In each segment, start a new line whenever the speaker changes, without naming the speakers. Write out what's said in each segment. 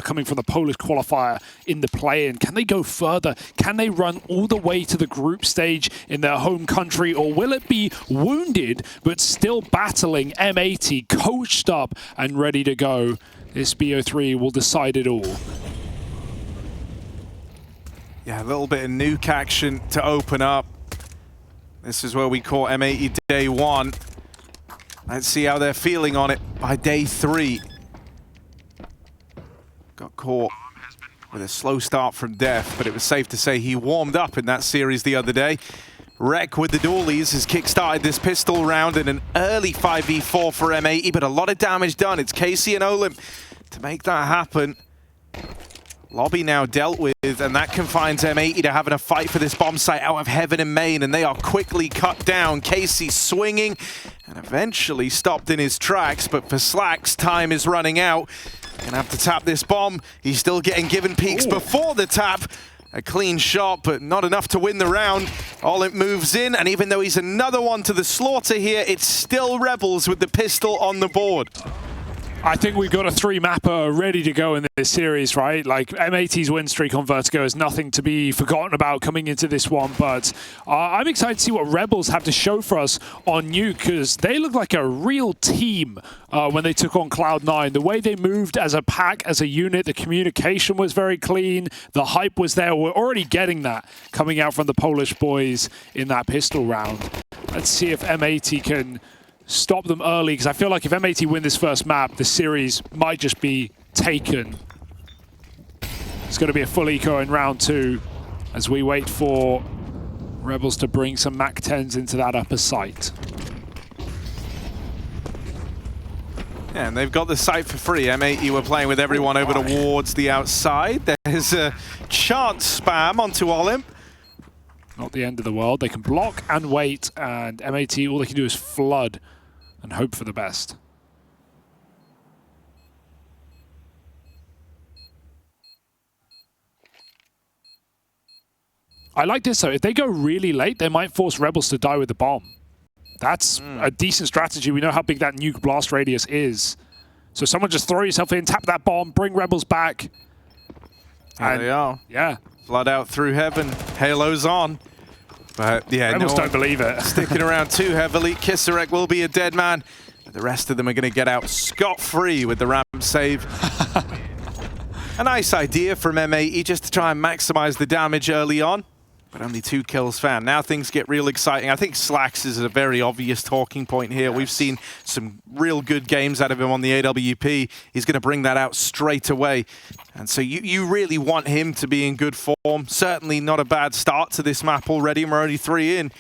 coming from the Polish qualifier in the play-in. Can they go further? Can they run all the way to the group stage in their home country, or will it be wounded but still battling M80, coached up and ready to go? This BO3 will decide it all.
Yeah, a little bit of nuke action to open up. This is where we caught M80 day 1. Let's see how they're feeling on it by day 3. Got caught with a slow start from Def, but it was safe to say he warmed up in that series the other day. Rek with the dualies has kick-started this pistol round in an early 5v4 for M80, but a lot of damage done. It's Casey and Olymp to make that happen. Lobby now dealt with, and that confines M80 to having a fight for this bomb site out of heaven and main, and they are quickly cut down. Casey swinging and eventually stopped in his tracks, but for Slacks, time is running out. Gonna have to tap this bomb. He's still getting given peeks before the tap. A clean shot, but not enough to win the round. Olymp moves in, and even though he's another one to the slaughter here, it's still Rebels with the pistol on the board.
I think we've got a 3-mapper ready to go in this series, right? Like, M80's win streak on Vertigo is nothing to be forgotten about coming into this one, but I'm excited to see what Rebels have to show for us on Nuke, because they look like a real team when they took on Cloud9. The way they moved as a pack, as a unit, the communication was very clean, the hype was there. We're already getting that coming out from the Polish boys in that pistol round. Let's see if M80 can stop them early, because I feel like if M80 win this first map, the series might just be taken. It's going to be a full eco in round 2 as we wait for Rebels to bring some MAC-10s into that upper site.
Yeah, and they've got the site for free. M80 were playing with everyone over towards the outside. There's a chance spam onto Olymp.
Not the end of the world. They can block and wait, and M80, all they can do is flood and hope for the best. I like this though. If they go really late, they might force Rebels to die with the bomb. That's a decent strategy. We know how big that nuke blast radius is. So someone just throw yourself in, tap that bomb, bring Rebels back.
There they are.
Yeah.
Flood out through heaven. Halo's on. But yeah,
Rebels don't believe it.
Sticking around too heavily. Kisarek will be a dead man. But the rest of them are going to get out scot-free with the ramp save. A nice idea from M80 just to try and maximize the damage early on. But only 2 kills found. Now things get real exciting. I think Slacks is a very obvious talking point here. Yes. We've seen some real good games out of him on the AWP. He's going to bring that out straight away. And so you really want him to be in good form. Certainly not a bad start to this map already. We're only 3 in.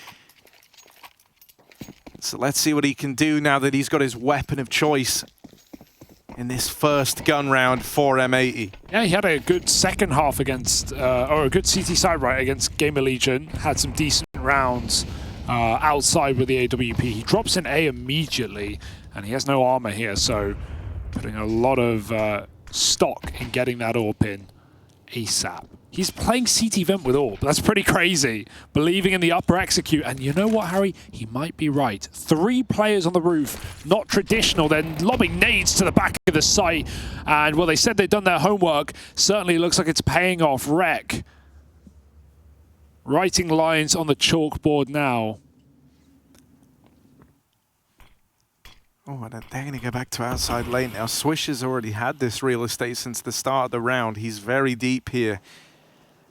So let's see what he can do now that he's got his weapon of choice in this first gun round for M80.
Yeah, he had a good second half against, or a good CT side right against Gamer Legion. Had some decent rounds outside with the AWP. He drops in A immediately, and he has no armor here, so putting a lot of stock in getting that AWP in ASAP. He's playing CT Vent with AWP. That's pretty crazy. Believing in the upper execute. And you know what, Harry? He might be right. 3 players on the roof. Not traditional. Then lobbing nades to the back of the site. And, well, they said they'd done their homework. Certainly looks like it's paying off. Rek writing lines on the chalkboard now.
Oh, and they're going to go back to outside lane now. Swish has already had this real estate since the start of the round. He's very deep here.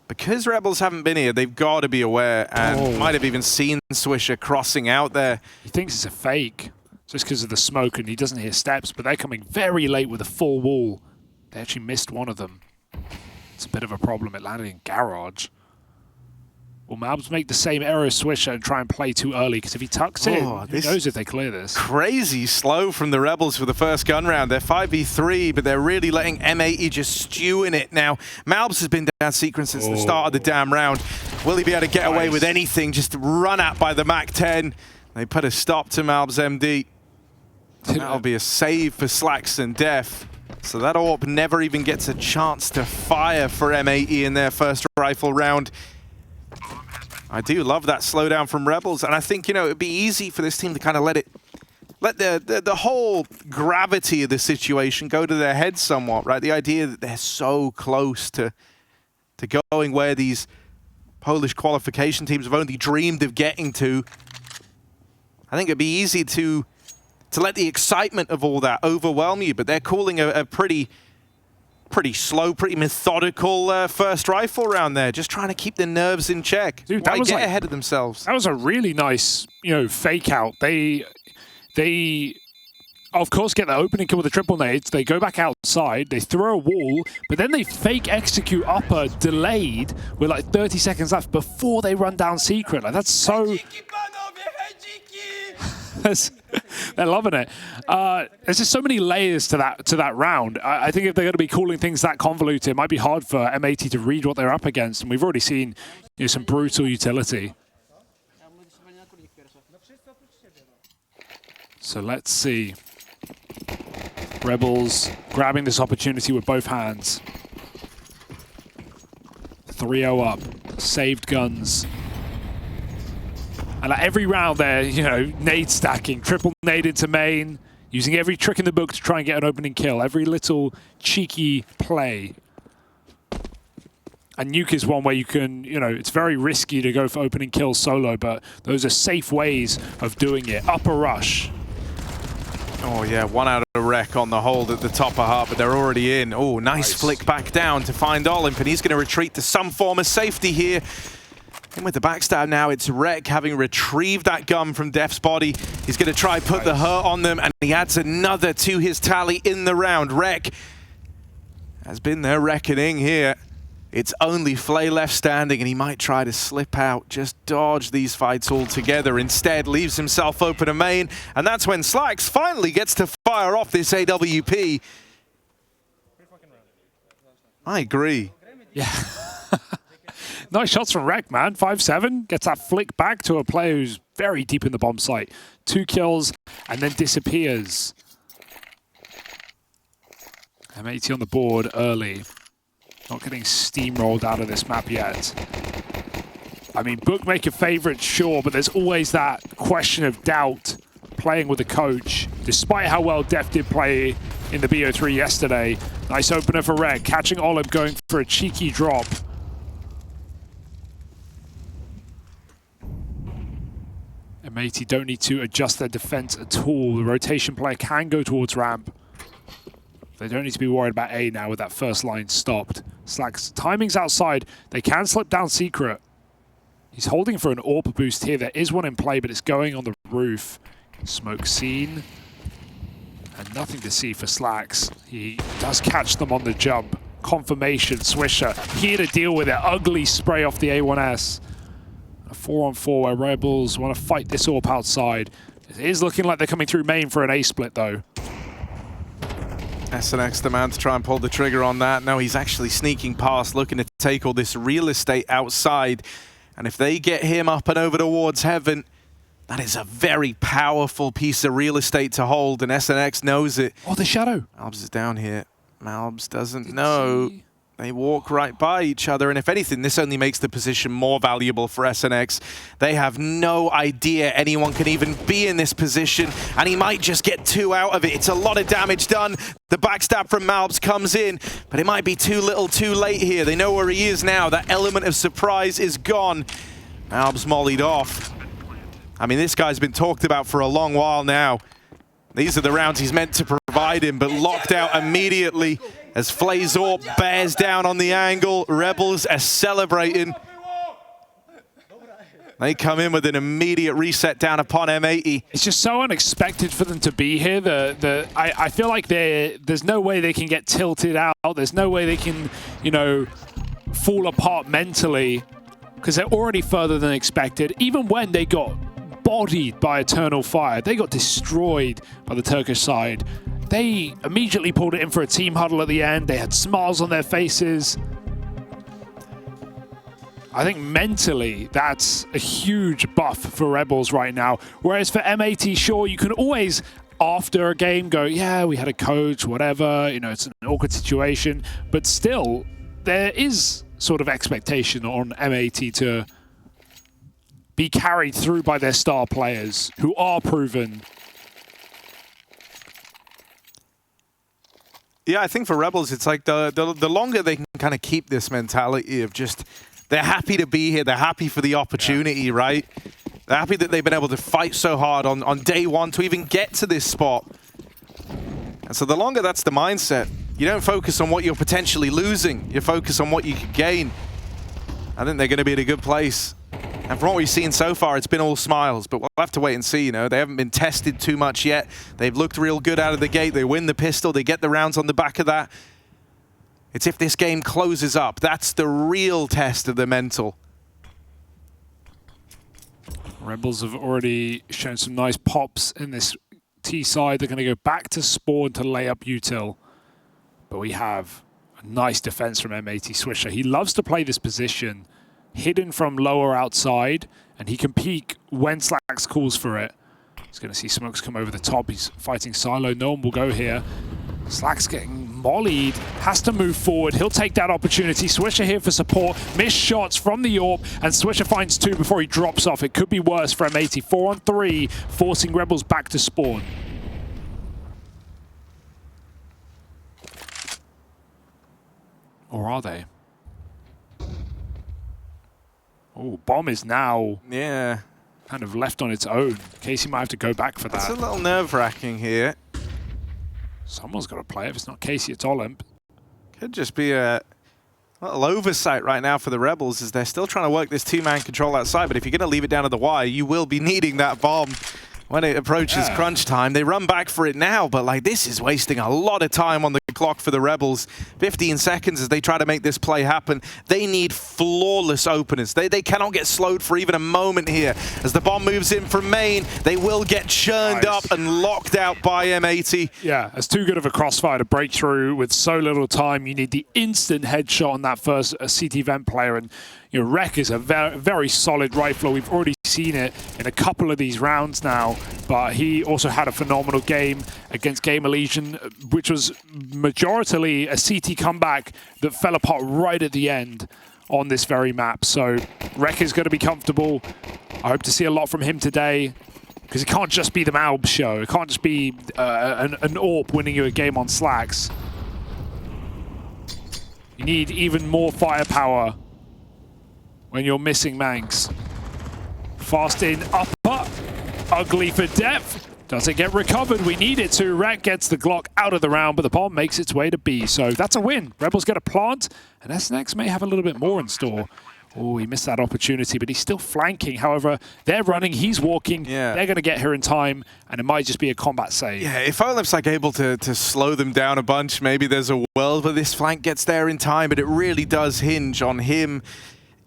Because Rebels haven't been here, they've got to be aware, and might have even seen Swisher crossing out there.
He thinks it's a fake, just because of the smoke, and he doesn't hear steps, but they're coming very late with a full wall. They actually missed one of them. It's a bit of a problem. It landed in garage. Will Mabs make the same error as Swisher and try and play too early? Because if he tucks in, who knows if they clear this.
Crazy slow from the Rebels for the first gun round. They're 5v3, but they're really letting M80 just stew in it now. Malbs has been down sequence since the start of the damn round. Will he be able to get away with anything? Just run at by the MAC-10. They put a stop to Malbs MD. That'll be a save for Slacks and Def. So that AWP never even gets a chance to fire for M80 in their first rifle round. I do love that slowdown from Rebels, and I think, you know, it'd be easy for this team to kind of let it let the whole gravity of the situation go to their heads somewhat, right? The idea that they're so close to going where these Polish qualification teams have only dreamed of getting to. I think it'd be easy to let the excitement of all that overwhelm you, but they're calling a pretty slow, pretty methodical first rifle round there, just trying to keep the nerves in check.
Dude, that was
get
like,
ahead of themselves.
That was a really nice, fake out. They of course get the opening kill with the triple nades. They go back outside, they throw a wall, but then they fake execute upper delayed with like 30 seconds left before they run down secret. Like that's so. They're loving it. There's just so many layers to that round. I think if they're going to be calling things that convoluted, it might be hard for M80 to read what they're up against. And we've already seen some brutal utility. So let's see. Rebels grabbing this opportunity with both hands. 3-0 up. Saved guns. And like every round they're, nade stacking, triple nade into main, using every trick in the book to try and get an opening kill. Every little cheeky play. And Nuke is one where you can, it's very risky to go for opening kills solo, but those are safe ways of doing it. Upper rush.
Oh yeah, one out of the wreck on the hold at the top of heart, but they're already in. Oh, nice flick back down to find Olymp, and he's going to retreat to some form of safety here. And with the backstab now, it's Rek having retrieved that gun from Def's body. He's going to try put the hurt on them, and he adds another to his tally in the round. Rek has been their reckoning here. It's only Flay left standing, and he might try to slip out, just dodge these fights altogether. Instead, leaves himself open to main, and that's when Slacks finally gets to fire off this AWP. I agree.
Yeah. Nice shots from Rek, man. 5-7. Gets that flick back to a player who's very deep in the bomb site. 2 kills, and then disappears. M80 on the board early. Not getting steamrolled out of this map yet. I mean, bookmaker favorite, sure, but there's always that question of doubt playing with the coach. Despite how well Def did play in the BO3 yesterday. Nice opener for Rek, catching Olymp, going for a cheeky drop. M80 don't need to adjust their defense at all. The rotation player can go towards ramp. They don't need to be worried about A now with that first line stopped. Slack's timing's outside. They can slip down secret. He's holding for an AWP boost here. There is one in play, but it's going on the roof. Smoke seen. And nothing to see for Slacks. He does catch them on the jump. Confirmation, Swisher here to deal with it. Ugly spray off the A1S. A 4-on-4 where Rebels want to fight this AWP outside. It is looking like they're coming through main for an A split though.
SNX the man to try and pull the trigger on that. No, he's actually sneaking past, looking to take all this real estate outside. And if they get him up and over towards heaven, that is a very powerful piece of real estate to hold, and SNX knows it.
Oh, the shadow.
Malbs is down here. Malbs doesn't know. They walk right by each other, and if anything, this only makes the position more valuable for SNX. They have no idea anyone can even be in this position, and he might just get 2 out of it. It's a lot of damage done. The backstab from Malbs comes in, but it might be too little too late here. They know where he is now. That element of surprise is gone. Malbs mollied off. I mean, this guy's been talked about for a long while now. These are the rounds he's meant to provide him, but locked out immediately as Flazor bears down on the angle. Rebels are celebrating. They come in with an immediate reset down upon M80.
It's just so unexpected for them to be here. I feel like there's no way they can get tilted out. There's no way they can, fall apart mentally because they're already further than expected. Even when they got bodied by Eternal Fire, they got destroyed by the Turkish side. They immediately pulled it in for a team huddle at the end. They had smiles on their faces. I think mentally, that's a huge buff for Rebels right now. Whereas for M80, sure, you can always, after a game, go, yeah, we had a coach, whatever, it's an awkward situation. But still, there is sort of expectation on M80 to be carried through by their star players who are proven
Yeah, I think for Rebels, it's like the longer they can kind of keep this mentality of just, they're happy to be here, they're happy for the opportunity, right? They're happy that they've been able to fight so hard on day one to even get to this spot. And so the longer that's the mindset, you don't focus on what you're potentially losing, you focus on what you can gain. I think they're going to be in a good place. And from what we've seen so far, it's been all smiles, but we'll have to wait and see, you know. They haven't been tested too much yet. They've looked real good out of the gate. They win the pistol. They get the rounds on the back of that. It's if this game closes up. That's the real test of the mental.
Rebels have already shown some nice pops in this T side. They're going to go back to spawn to lay up util. But we have a nice defense from M80 Swisher. He loves to play this position, hidden from lower outside, and he can peek when Slacks calls for it. He's going to see smokes come over the top. He's fighting Silo. No one will go here. Slacks getting mollied, has to move forward. He'll take that opportunity. Swisher here for support. Missed shots from the AWP, and Swisher finds 2 before he drops off. It could be worse for M80. 4 on 3, forcing Rebels back to spawn. Or are they? Oh, bomb is now kind of left on its own. Casey might have to go back for that.
It's a little nerve-wracking here.
Someone's got to play it. If it's not Casey, it's Olymp.
Could just be a little oversight right now for the Rebels, as they're still trying to work this two-man control outside, but if you're going to leave it down to the wire, you will be needing that bomb when it approaches crunch time. They run back for it now, but like, this is wasting a lot of time on the clock for the Rebels. 15 seconds as they try to make this play happen. They need flawless openers. They cannot get slowed for even a moment here. As the bomb moves in from main, they will get churned up and locked out by M80.
Yeah, it's too good of a crossfire to break through with so little time. You need the instant headshot on that first CT vent player, and you know, Rek is a very solid rifler. We've already seen it in a couple of these rounds now, but he also had a phenomenal game against Gamer Legion, which was majoritarily a CT comeback that fell apart right at the end on this very map. So Rek is going to be comfortable. I hope to see a lot from him today, because it can't just be the Malb show. It can't just be an AWP winning you a game on Slacks. You need even more firepower when you're missing Manx. Fast in, upper, ugly for depth. Does it get recovered? We need it to. Rek gets the Glock out of the round, but the bomb makes its way to B. So that's a win. Rebels get a plant, and SNX may have a little bit more in store. Oh, he missed that opportunity, but he's still flanking. However, they're running, he's walking. They're going to get here in time, and it might just be a combat save.
Yeah, if Olymp's like able to slow them down a bunch, maybe there's a world where this flank gets there in time, but it really does hinge on him.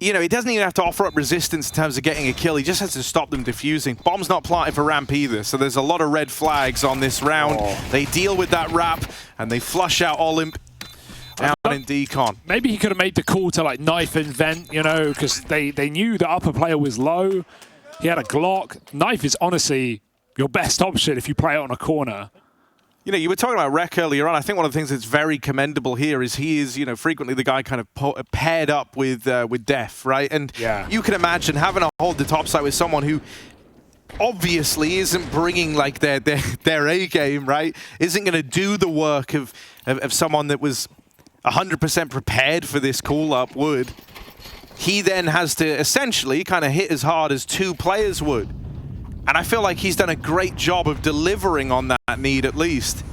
You know, he doesn't even have to offer up resistance in terms of getting a kill. He just has to stop them defusing. Bomb's not planted for ramp either, so there's a lot of red flags on this round. They deal with that wrap, and they flush out Olymp down in decon.
Maybe he could have made the call to like knife and vent, you know, because they knew the upper player was low. He had a Glock. Knife is honestly your best option if you play it on a corner.
You know, you were talking about Rek earlier on. I think one of the things that's very commendable here is he is, you know, frequently the guy kind of paired up with Def, right? And you can imagine having to hold the top side with someone who obviously isn't bringing like their A game, right? Isn't going to do the work of someone that was 100% prepared for this call-up would. He then has to essentially kind of hit as hard as 2 players would. And I feel like he's done a great job of delivering on that need, at least.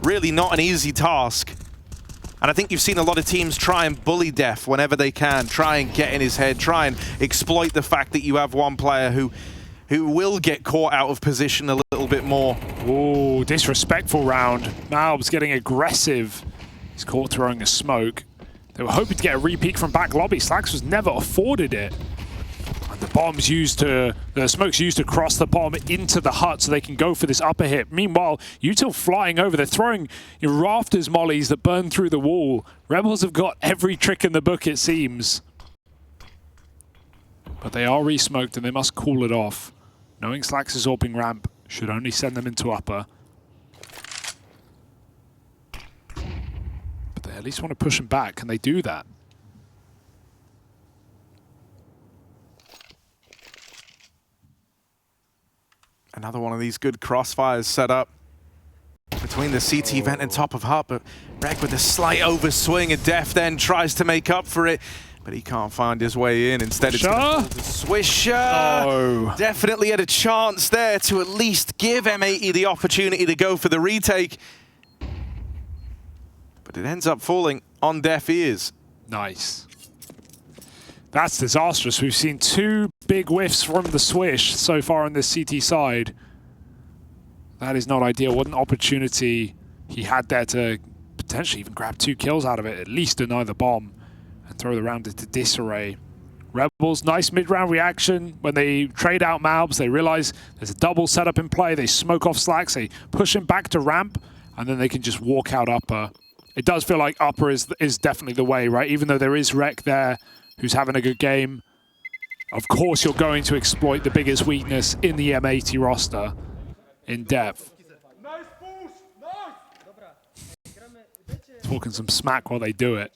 Really not an easy task. And I think you've seen a lot of teams try and bully Def whenever they can, try and get in his head, try and exploit the fact that you have one player who will get caught out of position a little bit more.
Oh, disrespectful round. Malb's getting aggressive. He's caught throwing a smoke. They were hoping to get a repeat from back lobby. Slacks was never afforded it. And the smoke's used to cross the bomb into the hut so they can go for this upper hit. Meanwhile, util flying over. They're throwing rafters mollies that burn through the wall. Rebels have got every trick in the book, it seems. But they are re-smoked and they must cool it off. Knowing Slacks is AWPing ramp should only send them into upper. But they at least want to push them back. Can they do that?
Another one of these good crossfires set up between between the CT vent and top of hut, but Rek with a slight overswing, and Def then tries to make up for it, but he can't find his way in. Instead, it's going to Swisher.
Oh.
Definitely had a chance there to at least give M80 the opportunity to go for the retake, but it ends up falling on deaf ears.
Nice. That's disastrous. We've seen 2 big whiffs from the Swish so far on this CT side. That is not ideal. What an opportunity he had there to potentially even grab 2 kills out of it, at least deny the bomb and throw the round into disarray. Rebels, nice mid-round reaction. When they trade out Malbs, they realize there's a double setup in play. They smoke off Slacks, they push him back to ramp, and then they can just walk out upper. It does feel like upper is definitely the way, right? Even though there is Rek there, who's having a good game. Of course, you're going to exploit the biggest weakness in the M80 roster in depth. Talking some smack while they do it.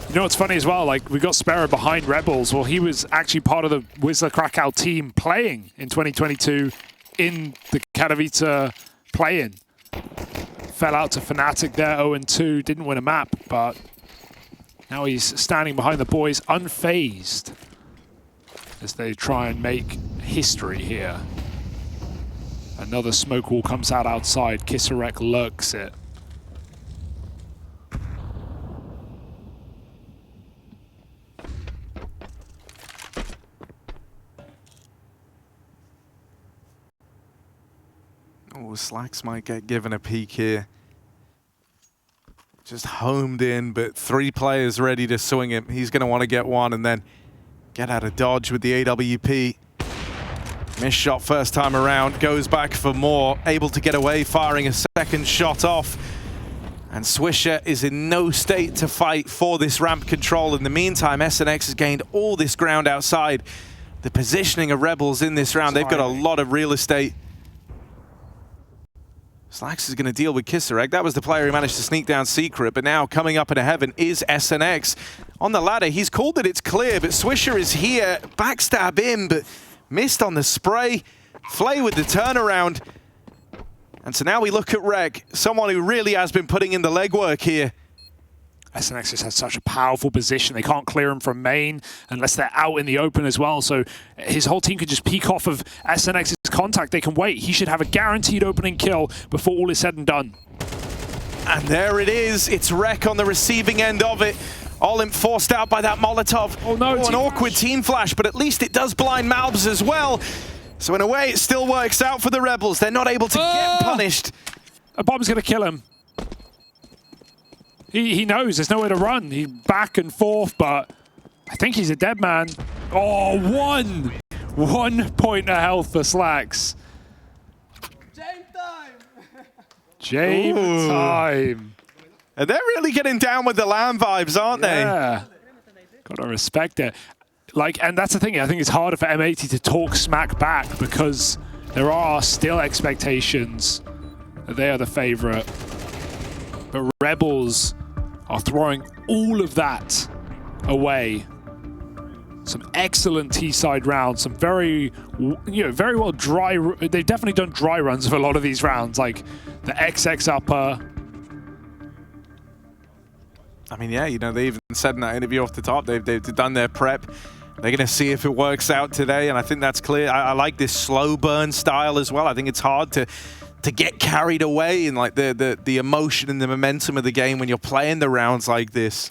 You know what's funny as well? Like, we got Sparrow behind Rebels. Well, he was actually part of the Whistler Krakow team playing in 2022 in the Katowice play-in. Fell out to Fnatic there, 0-2, didn't win a map, but now he's standing behind the boys unfazed as they try and make history here. Another smoke wall comes out outside. Kisarek lurks it.
Oh, Slacks might get given a peek here. Just homed in, but 3 players ready to swing him. He's going to want to get one and then get out of dodge with the AWP. Missed shot first time around, goes back for more, able to get away, firing a second shot off. And Swisher is in no state to fight for this ramp control. In the meantime, SNX has gained all this ground outside. The positioning of Rebels in this round, they've got a lot of real estate. Slacks is going to deal with Kisarek. That was the player who managed to sneak down Secret, but now coming up into heaven is SNX. On the ladder, he's called that it's clear, but Swisher is here. Backstab in, but missed on the spray. Flay with the turnaround. And so now we look at Rek, someone who really has been putting in the legwork here.
SNX just has such a powerful position. They can't clear him from main unless they're out in the open as well. So his whole team could just peek off of SNX's contact. They can wait. He should have a guaranteed opening kill before all is said and done.
And there it is. It's Rek on the receiving end of it. Olymp forced out by that Molotov.
Oh no,
an awkward team flash, but at least it does blind Malbs as well. So in a way, it still works out for the Rebels. They're not able to get punished.
A bomb's going to kill him. He knows there's nowhere to run. He's back and forth, but I think he's a dead man. Oh, 1 point of health for Slacks.
Game time!
Game time.
And they're really getting down with the LAN vibes, aren't they?
Yeah. Gotta respect it. Like, and that's the thing, I think it's harder for M80 to talk smack back because there are still expectations that they are the favorite. But Rebels are throwing all of that away. Some excellent T-side rounds, some very, very well dry. They've definitely done dry runs of a lot of these rounds, like the XX upper.
I mean, yeah, they even said in that interview off the top, they've done their prep. They're going to see if it works out today, and I think that's clear. I like this slow burn style as well. I think it's hard to get carried away in like the emotion and the momentum of the game when you're playing the rounds like this.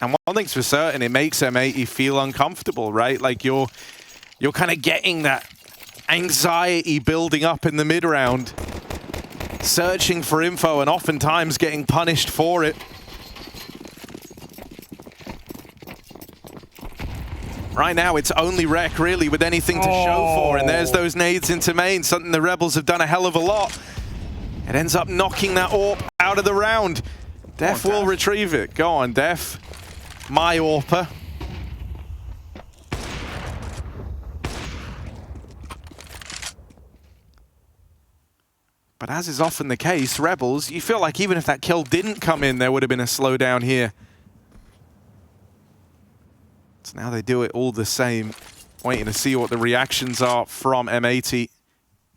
And one thing's for certain, it makes M80 feel uncomfortable, right? Like you're kind of getting that anxiety building up in the mid round, searching for info and oftentimes getting punished for it. Right now, it's only Rek, really, with anything to show for. And there's those nades into main, something the Rebels have done a hell of a lot. It ends up knocking that AWP out of the round. Def will retrieve it. Go on, Def. My AWPer. But as is often the case, Rebels, you feel like even if that kill didn't come in, there would have been a slowdown here. So now they do it all the same. Waiting to see what the reactions are from M80.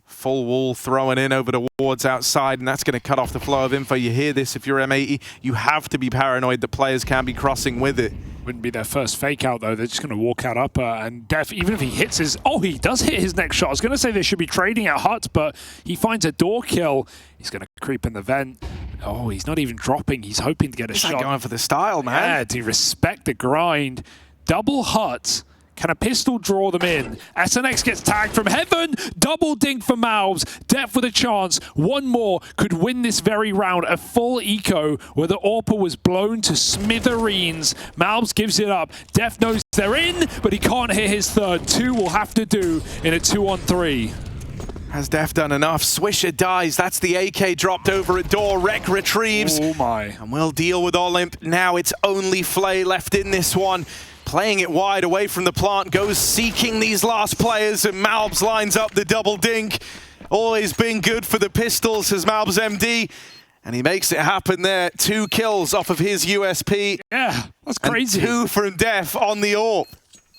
Full wall throwing in over the wards outside, and that's going to cut off the flow of info. You hear this if you're M80. You have to be paranoid that players can be crossing with it.
Wouldn't be their first fake out though. They're just going to walk out upper, and Def, even if he hits his... Oh, he does hit his next shot. I was going to say they should be trading at Hut, but he finds a door kill. He's going to creep in the vent. Oh, he's not even dropping. He's hoping to get a shot.
He's going for the style, man.
Yeah, to respect the grind. Double Hut. Can a pistol draw them in? SNX gets tagged from heaven. Double dink for Malbs. Def with a chance. One more could win this very round. A full eco where the AWPer was blown to smithereens. Malbs gives it up. Def knows they're in, but he can't hit his third. Two will have to do in a 2-on-3.
Has Def done enough? Swisher dies. That's the AK dropped over a door. Rec retrieves.
Oh my.
And we'll deal with Olymp. Now it's only Flay left in this one. Playing it wide away from the plant, goes seeking these last players, and Malbs lines up the double dink. Always been good for the pistols, as Malbs MD, and he makes it happen there. 2 kills off of his USP.
Yeah, that's crazy.
And 2 from Def on the AWP.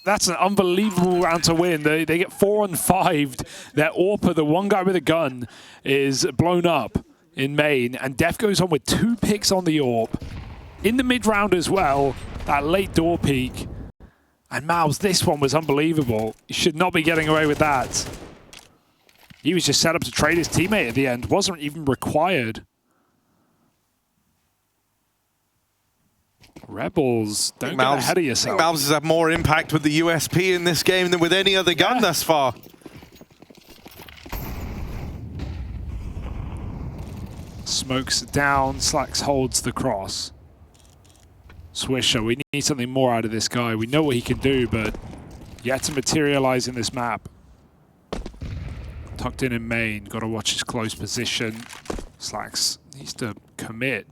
That's an unbelievable round to win. They get 4-on-5'd. Their AWPer, the one guy with a gun, is blown up in main, and Def goes on with 2 picks on the AWP. In the mid-round as well, that late door peek. And Malbs, this one was unbelievable. He should not be getting away with that. He was just set up to trade his teammate at the end. Wasn't even required. Rebels, don't get ahead of yourself.
I think Malbs has had more impact with the USP in this game than with any other gun thus far.
Smokes down, Slacks holds the cross. Swisher, we need something more out of this guy. We know what he can do, but yet to materialize in this map. Tucked in main, got to watch his close position. Slacks needs to commit.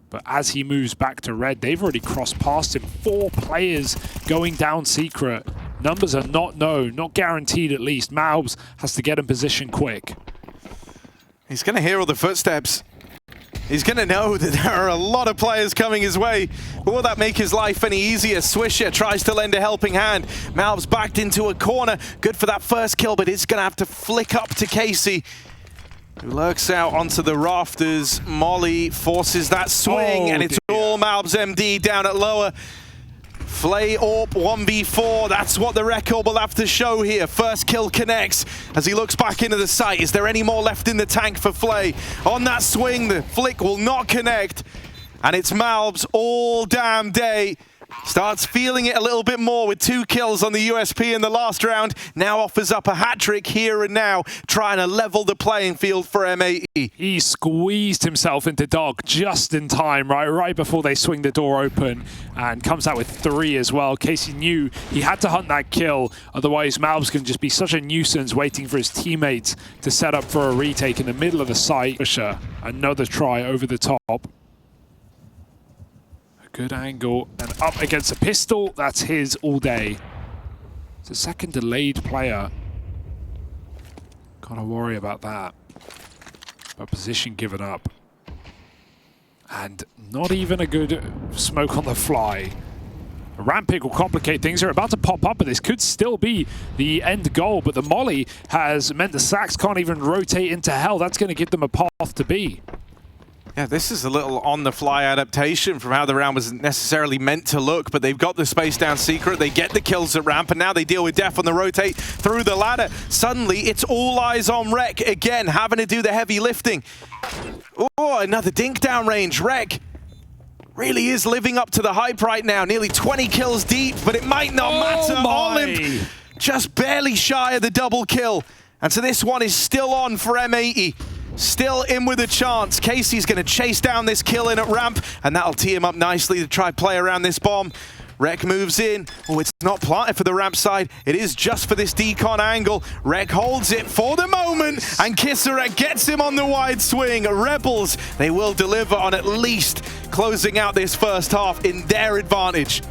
But as he moves back to red, they've already crossed past him. 4 players going down secret. Numbers are not known, not guaranteed at least. Malbs has to get in position quick.
He's going to hear all the footsteps. He's going to know that there are a lot of players coming his way. Will that make his life any easier? Swisher tries to lend a helping hand. Malbs backed into a corner. Good for that first kill, but it's going to have to flick up to Casey, who lurks out onto the rafters. Molly forces that swing, and it's all Malbs MD down at lower. Flay AWP 1v4, that's what the record will have to show here. First kill connects as he looks back into the site. Is there any more left in the tank for Flay? On that swing, the flick will not connect. And it's Malbs all damn day. Starts feeling it a little bit more with 2 kills on the USP in the last round. Now offers up a hat-trick here and now, trying to level the playing field for M80.
He squeezed himself into dark just in time, right before they swing the door open, and comes out with 3 as well. Casey knew he had to hunt that kill, otherwise Malbs can just be such a nuisance waiting for his teammates to set up for a retake in the middle of the site. Another try over the top. Good angle, and up against a pistol. That's his all day. It's a second delayed player. Gotta worry about that. But position given up. And not even a good smoke on the fly. A ramp pick will complicate things. They're about to pop up, but this could still be the end goal. But the molly has meant the Sacks can't even rotate into hell. That's going to give them a path to B.
Yeah, this is a little on-the-fly adaptation from how the round was necessarily meant to look, but they've got the space down secret, they get the kills at ramp, and now they deal with Def on the rotate through the ladder. Suddenly, it's all eyes on Rec again, having to do the heavy lifting. Oh, another dink down range. Rec really is living up to the hype right now. Nearly 20 kills deep, but it might not matter. Olymp just barely shy of the double kill. And so this one is still on for M80. Still in with a chance. Casey's going to chase down this kill in at ramp, and that'll tee him up nicely to try play around this bomb. Rec moves in. Oh, it's not planted for the ramp side. It is just for this decon angle. Rec holds it for the moment, and Kisserek gets him on the wide swing. Rebels, they will deliver on at least closing out this first half in their advantage.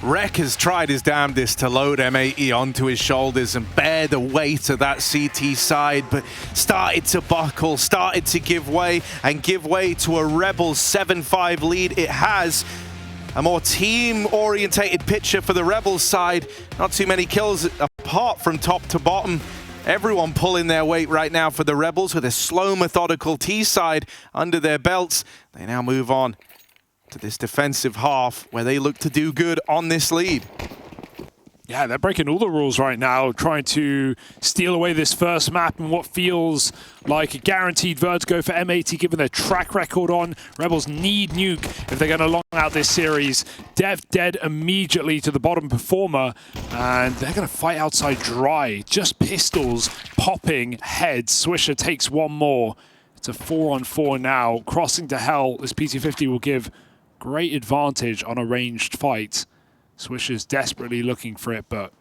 Rek has tried his damnedest to load M80 onto his shoulders and bear the weight of that CT side, but started to buckle, started to give way, and give way to a Rebels 7-5 lead. It has a more team-orientated picture for the Rebels side. Not too many kills apart from top to bottom. Everyone pulling their weight right now for the Rebels with a slow, methodical T side under their belts. They now move on to this defensive half where they look to do good on this lead.
Yeah, they're breaking all the rules right now, trying to steal away this first map and what feels like a guaranteed vertigo for M80, given their track record on. Rebels need Nuke if they're going to long out this series. Dev dead immediately to the bottom performer, and they're going to fight outside dry. Just pistols popping heads. Swisher takes one more. It's a 4-on-4 now. Crossing to hell, this PT-50 will give great advantage on a ranged fight. Swisher's desperately looking for it, but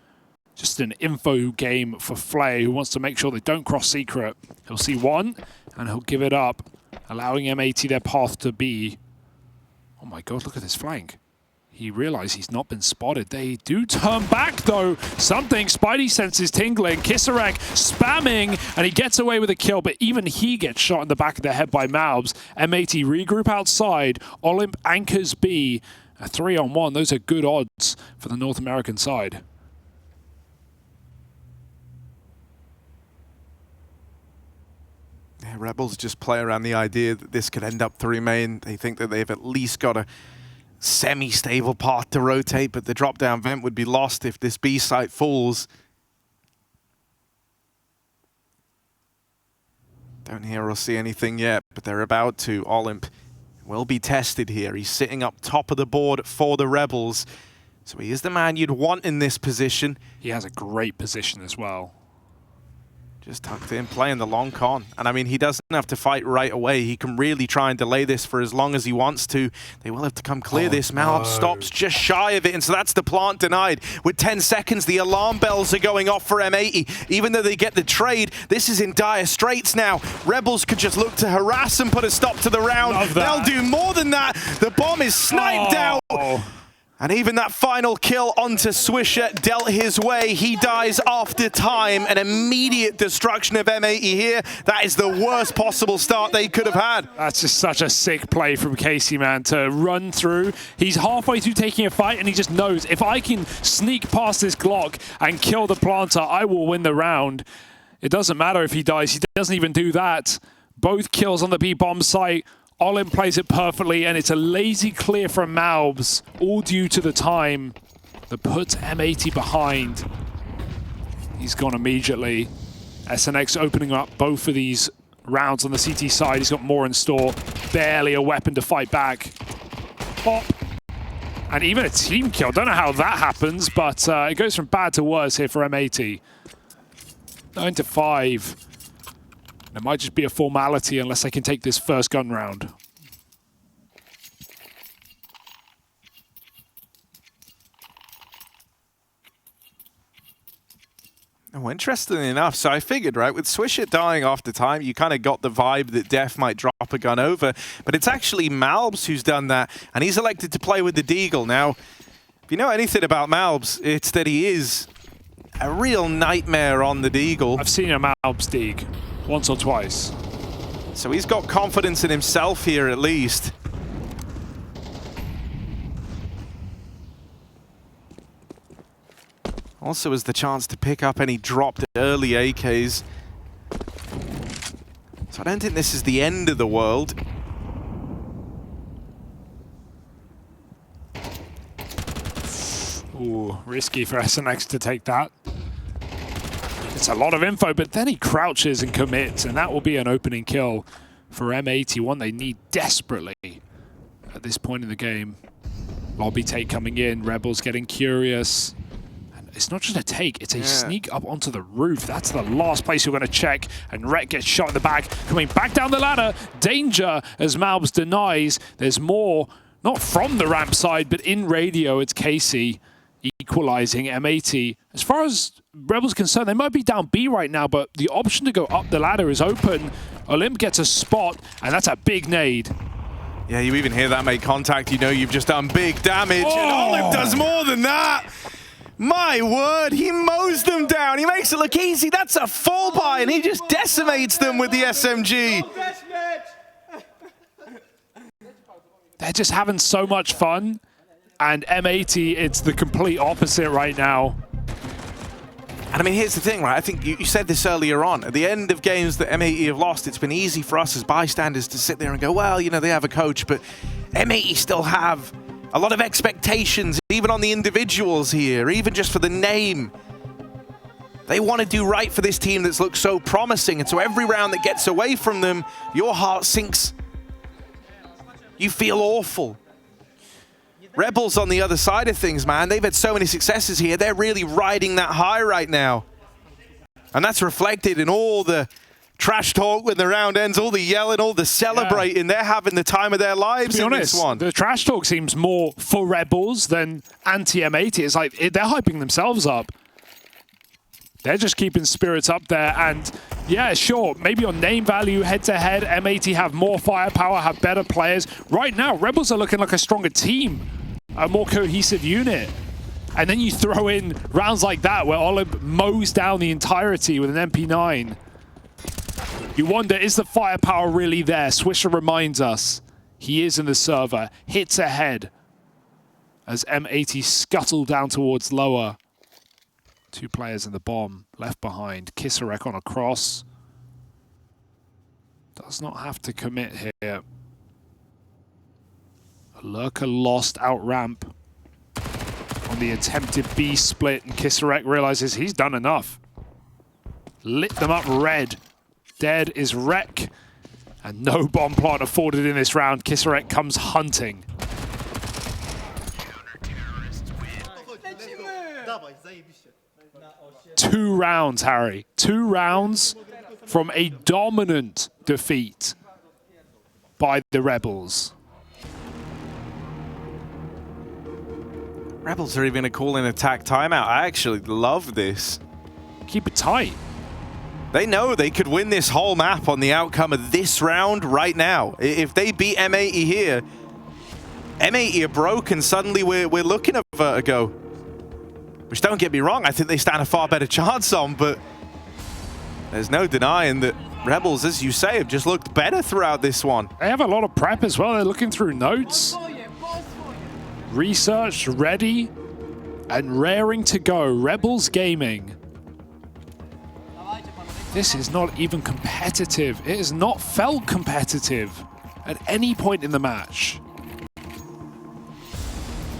just an info game for Flay, who wants to make sure they don't cross secret. He'll see one, and he'll give it up, allowing M80 their path to B. Oh my god, look at this flank. He realized he's not been spotted. They do turn back, though. Something, Spidey senses tingling. Kisarek spamming, and he gets away with a kill, but even he gets shot in the back of the head by Malbs. M80 regroup outside. Olymp anchors B. A 3-on-1. Those are good odds for the North American side.
Yeah, Rebels just play around the idea that this could end up 3 main. They think that they've at least got a semi-stable path to rotate, but the drop-down vent would be lost if this B site falls. Don't hear or see anything yet, but they're about to. Olymp will be tested here. He's sitting up top of the board for the Rebels, so he is the man you'd want in this position.
He has a great position as well.
Just tucked in, playing the long con. And I mean, he doesn't have to fight right away. He can really try and delay this for as long as he wants to. They will have to come clear this. Malb stops just shy of it, and so that's the plant denied. With 10 seconds, the alarm bells are going off for M80. Even though they get the trade, this is in dire straits now. Rebels could just look to harass and put a stop to the round. They'll do more than that. The bomb is sniped out. And even that final kill onto Swisher dealt his way. He dies after time. An immediate destruction of M80 here. That is the worst possible start they could have had.
That's just such a sick play from Casey, man, to run through. He's halfway through taking a fight, and he just knows, if I can sneak past this Glock and kill the planter, I will win the round. It doesn't matter if he dies. He doesn't even do that. Both kills on the B-bomb site. Olin plays it perfectly, and it's a lazy clear from Malbs, all due to the time that puts M80 behind. He's gone immediately. SNX opening up both of these rounds on the CT side. He's got more in store. Barely a weapon to fight back. Pop. And even a team kill. Don't know how that happens, but it goes from bad to worse here for M80. 9-5. It might just be a formality unless I can take this first gun round.
Oh, interestingly enough, so I figured, right, with Swisher dying after time, you kind of got the vibe that Def might drop a gun over, but it's actually Malbs who's done that, and he's elected to play with the Deagle. Now, if you know anything about Malbs, it's that he is a real nightmare on the Deagle.
I've seen a Malbs Deag once or twice.
So he's got confidence in himself here at least. Also has the chance to pick up any dropped early AKs. So I don't think this is the end of the world.
Ooh, risky for SNX to take that. It's a lot of info, but then he crouches and commits, and that will be an opening kill for M80, one they need desperately at this point in the game. Lobby take coming in, Rebels getting curious. And it's not just a take, it's a sneak up onto the roof. That's the last place you're going to check, and Rhett gets shot in the back. Coming back down the ladder, danger as Malbs denies. There's more, not from the ramp side, but in radio, it's Casey equalizing M80. As far as Rebels concerned, they might be down B right now, but the option to go up the ladder is open. Olymp gets a spot, and that's a big nade.
Yeah, you even hear that make contact, you know you've just done big damage, and Olive does more than that. My word, he mows them down. He makes it look easy. That's a fall by, and he just decimates them with the SMG.
They're just having so much fun, and M80, it's the complete opposite right now.
And I mean, here's the thing, right? I think you said this earlier on. At the end of games that M80 have lost, it's been easy for us as bystanders to sit there and go, well, you know, they have a coach, but M80 still have a lot of expectations, even on the individuals here, even just for the name. They want to do right for this team that's looked so promising, and so every round that gets away from them, your heart sinks. You feel awful. Rebels on the other side of things, man, they've had so many successes here. They're really riding that high right now. And that's reflected in all the trash talk when the round ends, all the yelling, all the celebrating. They're having the time of their lives in this one.
The trash talk seems more for Rebels than anti-M80. It's like they're hyping themselves up. They're just keeping spirits up there. And yeah, sure, maybe on name value, head-to-head, M80 have more firepower, have better players. Right now, Rebels are looking like a stronger team, a more cohesive unit. And then you throw in rounds like that where Olive mows down the entirety with an MP9. You wonder, is the firepower really there? Swisher reminds us he is in the server. Hits ahead as M80 scuttle down towards lower. 2 players in the bomb left behind. Kisarek on a cross. Does not have to commit here. Lurker lost out ramp on the attempted B split, and Kisarek realizes he's done enough. Lit them up red. Dead is Rek, and no bomb plant afforded in this round. Kisarek comes hunting. Two rounds, Harry. 2 rounds from a dominant defeat by the Rebels.
Rebels are even going to call in attack timeout. I actually love this.
Keep it tight.
They know they could win this whole map on the outcome of this round right now. If they beat M80 here, M80 are broken. Suddenly we're looking at Vertigo. Which, don't get me wrong, I think they stand a far better chance on, but there's no denying that Rebels, as you say, have just looked better throughout this one.
They have a lot of prep as well. They're looking through notes. Research, ready, and raring to go. Rebels Gaming. This is not even competitive. It has not felt competitive at any point in the match.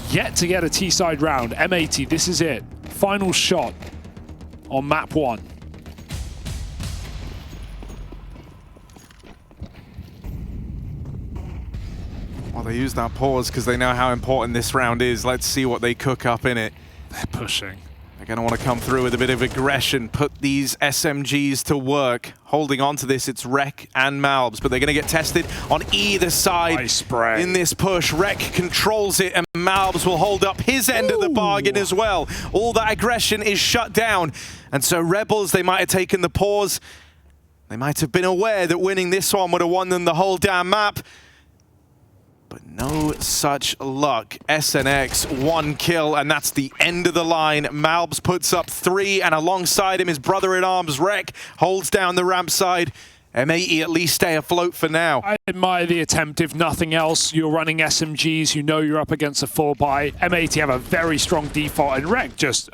Yet to get a T-side round. M80, this is it. Final shot on map 1.
Well, they use that pause because they know how important this round is. Let's see what they cook up in it.
They're pushing.
They're going to want to come through with a bit of aggression, put these SMGs to work. Holding on to this, it's Rek and Malbs, but they're going to get tested on either side in this push. Rek controls it, and Malbs will hold up his end of the bargain as well. All that aggression is shut down. And so Rebels, they might have taken the pause. They might have been aware that winning this one would have won them the whole damn map. But no such luck. SNX, 1 kill, and that's the end of the line. Malbs puts up 3, and alongside him, his brother-in-arms, Rek, holds down the ramp side. M80 at least stay afloat for now.
I admire the attempt, if nothing else. You're running SMGs, you know you're up against a 4-buy. M80 have a very strong default, and Rek just...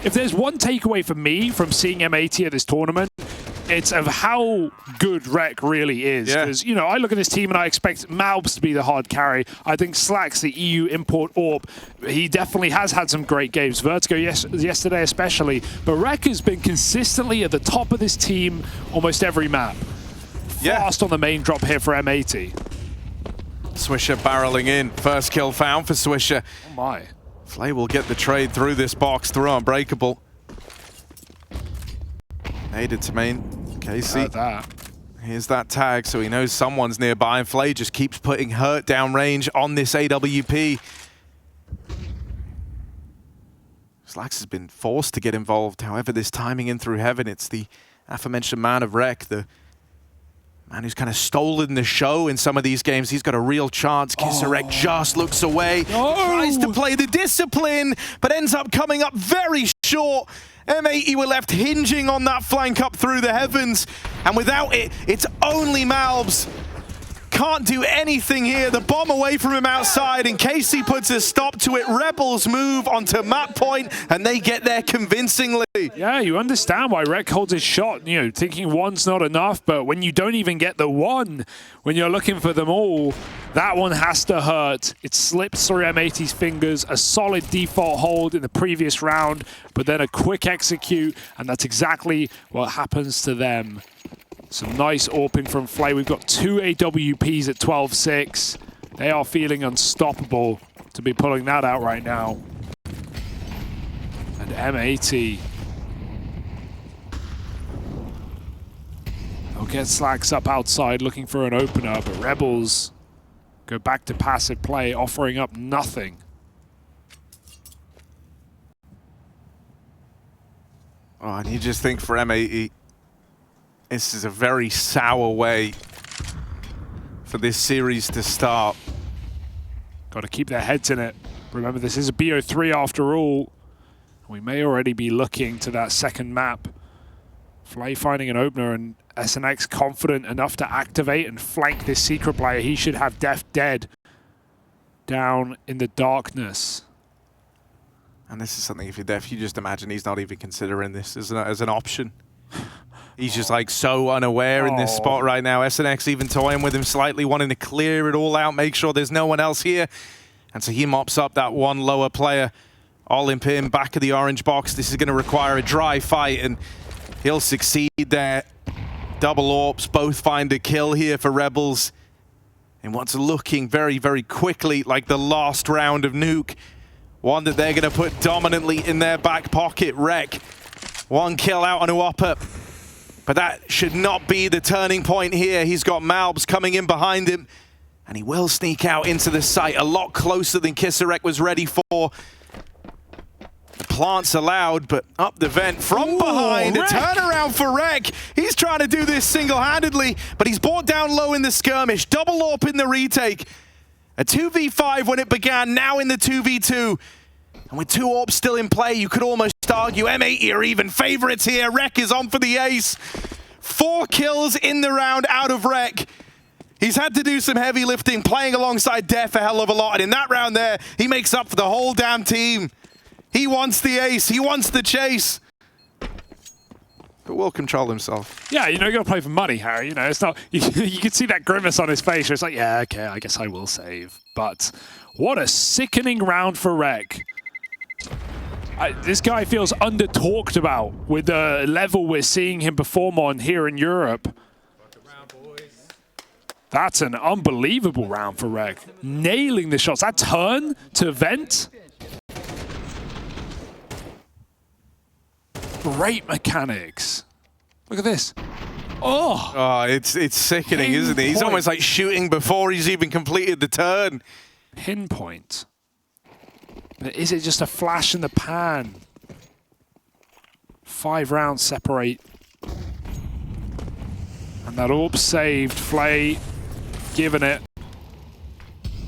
if there's one takeaway for me from seeing M80 at this tournament, it's of how good Rek really is. Because, you know, I look at this team and I expect Malbs to be the hard carry. I think Slack's the EU import AWP. He definitely has had some great games. Vertigo yesterday especially. But Rek has been consistently at the top of this team almost every map. Fast on the main drop here for M80.
Swisher barreling in. First kill found for Swisher.
Oh my.
Flay will get the trade through this box, through Unbreakable. Naded to main. Casey. Here's that tag, so he knows someone's nearby, and Flay just keeps putting hurt downrange on this AWP. Slacks has been forced to get involved. However, this timing in through heaven, it's the aforementioned man of Rek, the Man who's kind of stolen the show in some of these games. He's got a real chance. Kisarek just looks away, tries to play the discipline, but ends up coming up very short. M80 were left hinging on that flank up through the heavens, and without it, it's only Malbs. Can't do anything here. The bomb away from him outside, and Casey puts a stop to it. Rebels move onto map point, and they get there convincingly.
Yeah, you understand why Rek holds his shot, you know, thinking one's not enough, but when you don't even get the one, when you're looking for them all, that one has to hurt. It slips through M80's fingers, a solid default hold in the previous round, but then a quick execute, and that's exactly what happens to them. Some nice AWPing from Flay. We've got 2 AWPs at 12-6. They are feeling unstoppable to be pulling that out right now. And M80. They'll get Slacks up outside looking for an opener, but Rebels go back to passive play, offering up nothing.
Oh, and you just think for M80, this is a very sour way for this series to start.
Got to keep their heads in it. Remember, this is a BO3 after all. We may already be looking to that second map. Flay finding an opener, and SNX confident enough to activate and flank this secret player. He should have Def dead down in the darkness.
And this is something, if you're Def, you just imagine he's not even considering this as an option. He's just like so unaware in this spot right now. SNX even toying with him slightly, wanting to clear it all out, make sure there's no one else here. And so he mops up that one lower player. Olymp in, back of the orange box. This is going to require a dry fight, and he'll succeed there. Double AWPs, both find a kill here for Rebels. And what's looking very, very quickly like the last round of Nuke. One that they're going to put dominantly in their back pocket. Rek, one kill out on Uopa. But that should not be the turning point here. He's got Malbs coming in behind him, and he will sneak out into the site a lot closer than Kisarek was ready for. The plant's allowed, but up the vent from behind. A turnaround for Rek. He's trying to do this single-handedly, but he's brought down low in the skirmish. Double AWP in the retake. A 2v5 when it began, now in the 2v2. And with 2 AWPs still in play, you could almost argue M80 are even favorites here. Rek is on for the ace. 4 kills in the round out of Rek. He's had to do some heavy lifting, playing alongside Def a hell of a lot. And in that round there, he makes up for the whole damn team. He wants the ace. He wants the chase. But will control himself.
Yeah, you know, you got to play for money, Harry. You know, it's not. You can see that grimace on his face. Where it's like, yeah, okay, I guess I will save. But what a sickening round for Rek. This guy feels under-talked about with the level we're seeing him perform on here in Europe. That's an unbelievable round for Rek. Nailing the shots. That turn to vent. Great mechanics. Look at this. Oh,
it's sickening, isn't it? He's almost like shooting before he's even completed the turn.
Pinpoint. But is it just a flash in the pan? 5 rounds separate. And that AWP saved. Flay giving it.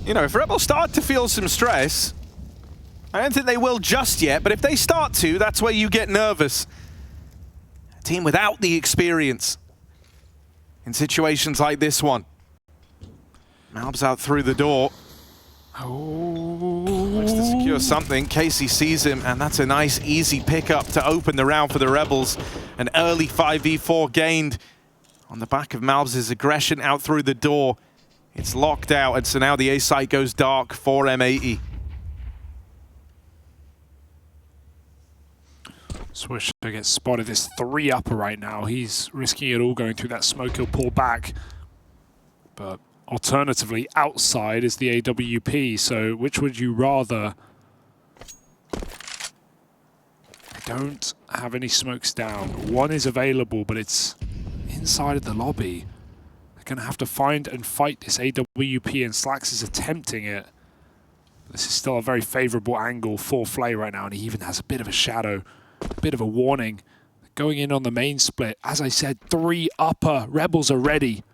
You know, if Rebels start to feel some stress, I don't think they will just yet, but if they start to, that's where you get nervous. A team without the experience in situations like this one. Malbs out through the door. Looks to secure something. Casey sees him, and that's a nice, easy pickup to open the round for the Rebels. An early 5v4 gained on the back of Malbs' aggression out through the door. It's locked out, and so now the A site goes dark for M80.
Swisher gets spotted. There's 3 upper right now. He's risking it all going through that smoke. He'll pull back. But alternatively, outside is the AWP. So which would you rather? I don't have any smokes down. One is available, but it's inside of the lobby. They're going to have to find and fight this AWP, and Slacks is attempting it. This is still a very favorable angle for Flay right now, and he even has a bit of a shadow, a bit of a warning. Going in on the main split. As I said, 3 upper. Rebels are ready.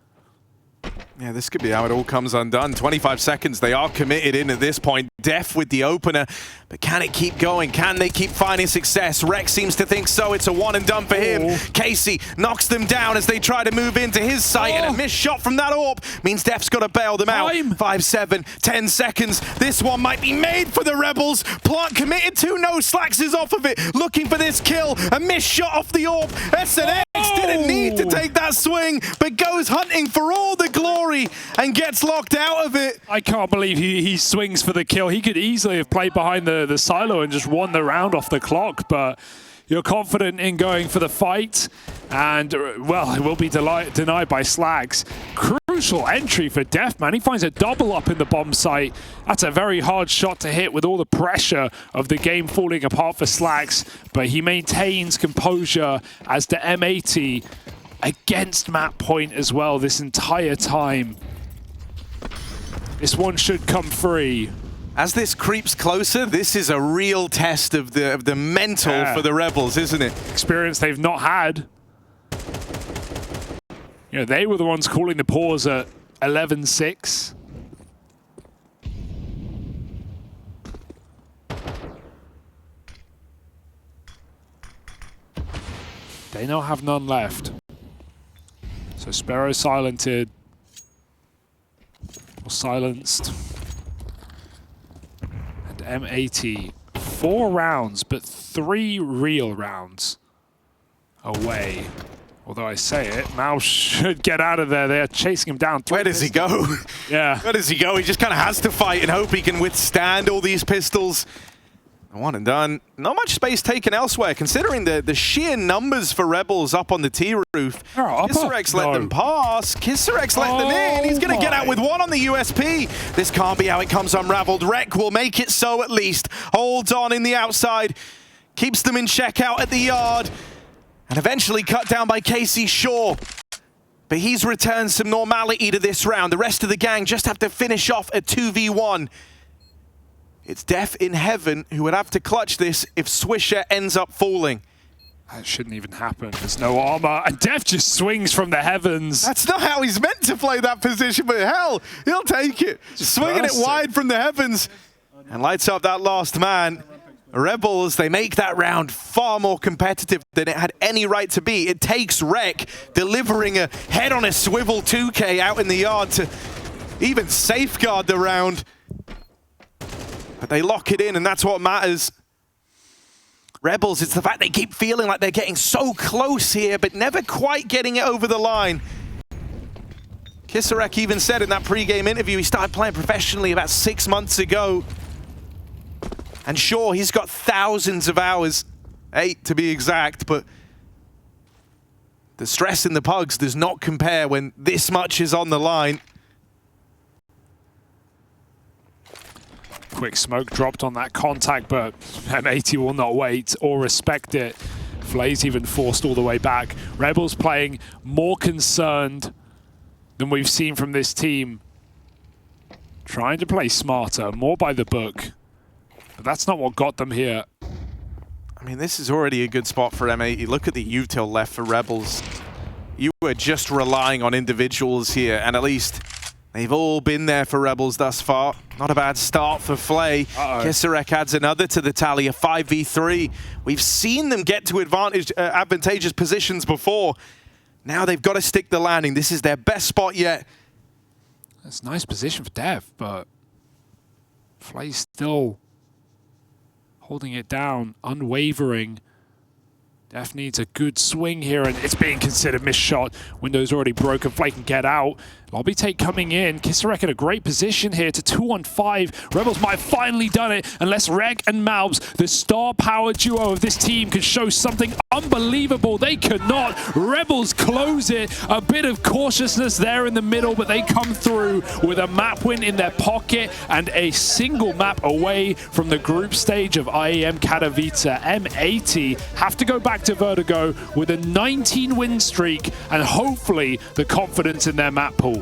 Yeah, this could be how it all comes undone. 25 seconds, they are committed in at this point. Def with the opener, but can it keep going? Can they keep finding success? Rex seems to think so. It's a one and done for him. Casey knocks them down as they try to move into his site, and a missed shot from that AWP means Def's got to bail them out. 5, 7, 10 seconds. This one might be made for the Rebels. Plant committed to, no slacks is off of it. Looking for this kill. A missed shot off the AWP. SNX didn't need to take that swing, but goes hunting for all the glory and gets locked out of it.
I can't believe he swings for the kill. He could easily have played behind the silo and just won the round off the clock, but you're confident in going for the fight, and, well, it will be denied by Slags. Crucial entry for Def, man. He finds a double up in the bomb site. That's a very hard shot to hit with all the pressure of the game falling apart for Slags, but he maintains composure as the M80 against map point as well this entire time. This one should come free.
As this creeps closer, this is a real test of the mental for the Rebels, isn't it?
Experience they've not had. You know, they were the ones calling the pause at 11-6. They now have none left. So Sparrow silenced. Or silenced. And M80, 4 rounds, but 3 real rounds away. Although I say it, Mao should get out of there. They're chasing him down.
Where does he go?
Yeah.
Where does he go? He just kind of has to fight and hope he can withstand all these pistols. One and done. Not much space taken elsewhere, considering the sheer numbers for Rebels up on the T-roof. Kissarex let them pass. Kissarex let them in. He's going to get out with one on the USP. This can't be how it comes unraveled. Rek will make it so at least. Holds on in the outside. Keeps them in check out at the yard. And eventually cut down by Casey Shaw. But he's returned some normality to this round. The rest of the gang just have to finish off a 2v1. It's Def in heaven who would have to clutch this if Swisher ends up falling.
That shouldn't even happen. There's no armor, and Def just swings from the heavens.
That's not how he's meant to play that position, but hell, he'll take it. Swinging it wide from the heavens and lights up that last man. Rebels, they make that round far more competitive than it had any right to be. It takes Rek delivering a head on a swivel 2K out in the yard to even safeguard the round. But they lock it in, and that's what matters. Rebels, it's the fact they keep feeling like they're getting so close here, but never quite getting it over the line. Kissarex even said in that pre-game interview he started playing professionally about 6 months ago. And sure, he's got thousands of hours, 8 to be exact, but the stress in the pugs does not compare when this much is on the line.
Quick smoke dropped on that contact, but M80 will not wait or respect it. Flay's even forced all the way back. Rebels playing more concerned than we've seen from this team. Trying to play smarter, more by the book. But that's not what got them here.
I mean, this is already a good spot for M80. Look at the util left for Rebels. You were just relying on individuals here, and at least they've all been there for Rebels thus far. Not a bad start for Flay. Kissarex adds another to the tally, a 5v3. We've seen them get to advantageous positions before. Now they've got to stick the landing. This is their best spot yet.
That's a nice position for Dev, but Flay's still holding it down, unwavering. Def needs a good swing here, and it's being considered missed shot. Window's already broken. Flay can get out. Lobby take coming in. Kissarex in a great position here to 2-on-5. Rebels might have finally done it, unless Rek and Malbs, the star power duo of this team, can show something unbelievable. They could not. Rebels close it. A bit of cautiousness there in the middle, but they come through with a map win in their pocket and a single map away from the group stage of IEM Katowice. M80 have to go back to Vertigo with a 19-win streak and hopefully the confidence in their map pool.